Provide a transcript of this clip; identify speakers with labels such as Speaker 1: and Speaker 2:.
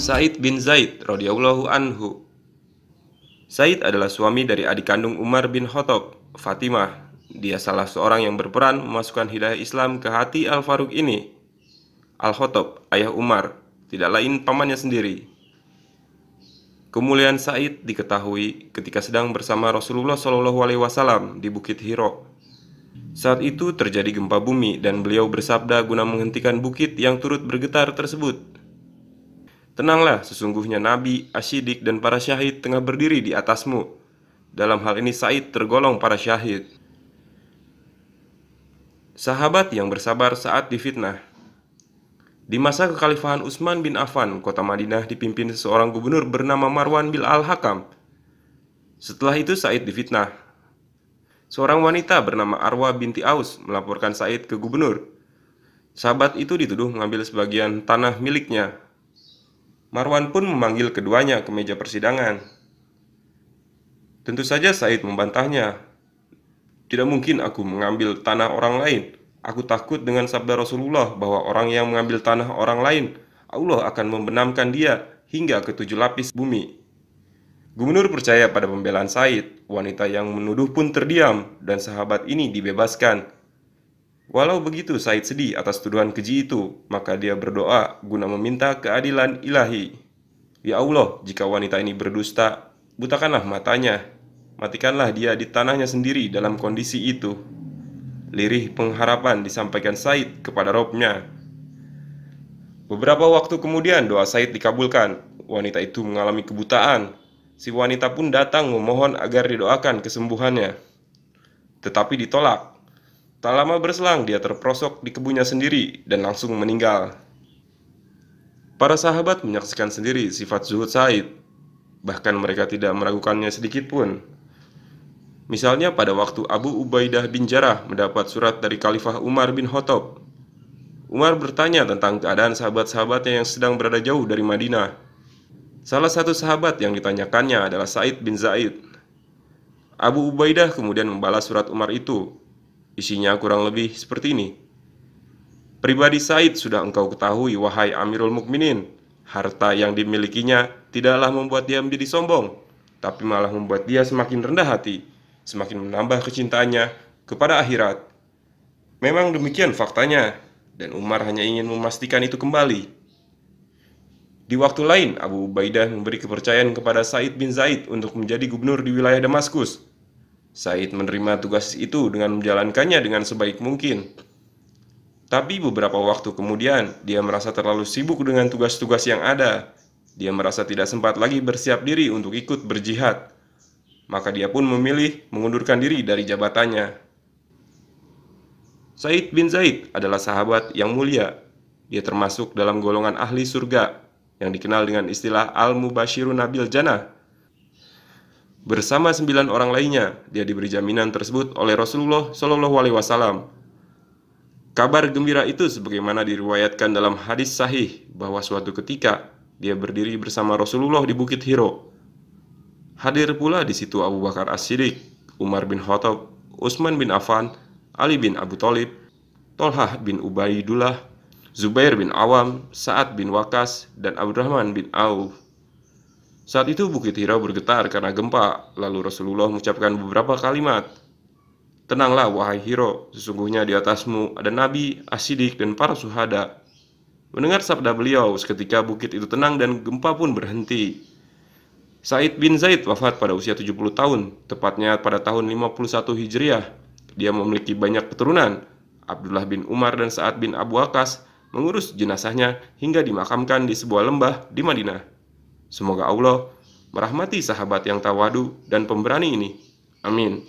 Speaker 1: Sa'id bin Zaid radhiyallahu anhu. Sa'id adalah suami dari adik kandung Umar bin Khattab, Fatimah. Dia salah seorang yang berperan memasukkan hidayah Islam ke hati Al-Faruq ini. Al-Khattab, ayah Umar, tidak lain pamannya sendiri. Kemuliaan Sa'id diketahui ketika sedang bersama Rasulullah SAW di Bukit Hiro. Saat itu terjadi gempa bumi dan beliau bersabda guna menghentikan bukit yang turut bergetar tersebut. Tenanglah, sesungguhnya Nabi, Asy-Siddiq dan para syahid tengah berdiri di atasmu. Dalam hal ini Sa'id tergolong para syahid. Sahabat yang bersabar saat difitnah. Di masa kekhalifahan Utsman bin Affan, kota Madinah dipimpin seorang gubernur bernama Marwan bin Al-Hakam. Setelah itu Sa'id difitnah. Seorang wanita bernama Arwa binti Aus melaporkan Sa'id ke gubernur. Sahabat itu dituduh mengambil sebagian tanah miliknya. Marwan pun memanggil keduanya ke meja persidangan. Tentu saja Sa'id membantahnya. Tidak mungkin aku mengambil tanah orang lain. Aku takut dengan sabda Rasulullah bahwa orang yang mengambil tanah orang lain, Allah akan membenamkan dia hingga ke 7 lapis bumi. Gubernur percaya pada pembelaan Sa'id. Wanita yang menuduh pun terdiam dan sahabat ini dibebaskan. Walau begitu Sa'id sedih atas tuduhan keji itu, maka dia berdoa guna meminta keadilan ilahi. Ya Allah, jika wanita ini berdusta, butakanlah matanya. Matikanlah dia di tanahnya sendiri dalam kondisi itu. Lirih pengharapan disampaikan Sa'id kepada Robnya. Beberapa waktu kemudian doa Sa'id dikabulkan. Wanita itu mengalami kebutaan. Si wanita pun datang memohon agar didoakan kesembuhannya. Tetapi ditolak. Tak lama berselang dia terperosok di kebunnya sendiri dan langsung meninggal. Para sahabat menyaksikan sendiri sifat zuhud Sa'id. Bahkan mereka tidak meragukannya sedikit pun. Misalnya pada waktu Abu Ubaidah bin Jarrah mendapat surat dari Khalifah Umar bin Khattab. Umar bertanya tentang keadaan sahabat-sahabatnya yang sedang berada jauh dari Madinah. Salah satu sahabat yang ditanyakannya adalah Sa'id bin Zaid. Abu Ubaidah kemudian membalas surat Umar itu. Isinya kurang lebih seperti ini. Pribadi Sa'id sudah engkau ketahui, wahai Amirul Mukminin. Harta yang dimilikinya tidaklah membuat dia menjadi sombong, tapi malah membuat dia semakin rendah hati, semakin menambah kecintaannya kepada akhirat. Memang demikian faktanya, dan Umar hanya ingin memastikan itu kembali. Di waktu lain, Abu Ubaidah memberi kepercayaan kepada Sa'id bin Zaid untuk menjadi gubernur di wilayah Damaskus. Sa'id menerima tugas itu dengan menjalankannya dengan sebaik mungkin. Tapi beberapa waktu kemudian, dia merasa terlalu sibuk dengan tugas-tugas yang ada. Dia merasa tidak sempat lagi bersiap diri untuk ikut berjihad. Maka dia pun memilih mengundurkan diri dari jabatannya. Sa'id bin Zaid adalah sahabat yang mulia. Dia termasuk dalam golongan ahli surga yang dikenal dengan istilah Al-Mubashirun Bil Jannah. Bersama 9 orang lainnya, dia diberi jaminan tersebut oleh Rasulullah SAW. Kabar gembira itu sebagaimana diriwayatkan dalam hadis sahih bahwa suatu ketika dia berdiri bersama Rasulullah di Bukit Hiro. Hadir pula di situ Abu Bakar As-Siddiq, Umar bin Khattab, Utsman bin Affan, Ali bin Abu Thalib, Thalhah bin Ubaidullah, Zubair bin Awam, Sa'ad bin Waqqas, dan Abdurrahman bin Auf. Saat itu Bukit Hira bergetar karena gempa, lalu Rasulullah mengucapkan beberapa kalimat. Tenanglah wahai Hiro, sesungguhnya di atasmu ada Nabi, Asy-Siddiq, dan para syuhada. Mendengar sabda beliau, seketika bukit itu tenang dan gempa pun berhenti. Sa'id bin Zaid wafat pada usia 70 tahun, tepatnya pada tahun 51 Hijriah. Dia memiliki banyak keturunan. Abdullah bin Umar dan Sa'ad bin Abu Waqqas mengurus jenazahnya hingga dimakamkan di sebuah lembah di Madinah. Semoga Allah merahmati sahabat yang tawadu dan pemberani ini. Amin.